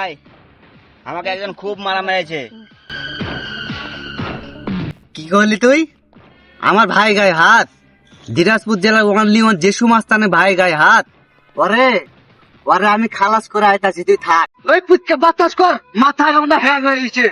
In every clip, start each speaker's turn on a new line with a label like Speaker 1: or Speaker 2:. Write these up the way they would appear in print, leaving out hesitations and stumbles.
Speaker 1: ভাই, আমাকে একজন খুব মারা মেরেছে।
Speaker 2: কি করলি তুই? আমার ভাই গায়ে হাত? দিনাজপুর জেলার ওয়ানলি ওয়ান জেসু মাস্তানের ভাই গায়ে হাত? ওরে ওরে আমি খালাস করে আইতাছি, তুই থাক। ওই পুচকে বাতাস কর, মাথা আমরা হ্যাং হয়ে গেছে।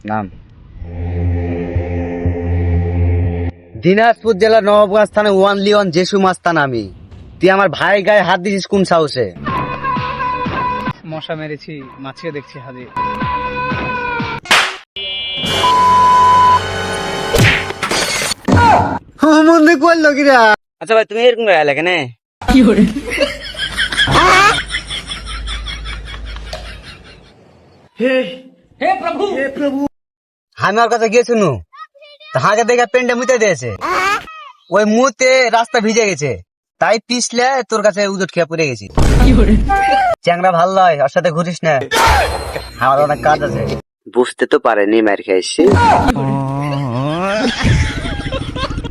Speaker 1: নাম
Speaker 2: দিনাজপুর জেলার নবাবগঞ্জ থানা ওয়ানলি ওয়ান জেসু মাস্তান আমি। তুই আমার ভাই গায়ে হাত দিছিস কোন সাহসে?
Speaker 3: মশা মেরেছি, মাছিও দেখছি হাজির।
Speaker 2: মনে করলো কিরা?
Speaker 1: আচ্ছা ভাই, তুমি এরকম গায়ে লাগে না?
Speaker 2: আমি ওর কাছে গিয়ে শুনু, তাহাকে দেখে পেন্টে মুতে দিয়েছে, ওই মুতে রাস্তা ভিজে গেছে, তাই পিছলে তোর কাছে উজট খেয়ে পড়ে গেছি। চ্যাংরা ভাল নয়, ওর সাথে ঘুরিস না, আমার অনেক কাজ আছে।
Speaker 1: বুঝতে তো পারেনি মার খেয়েছি।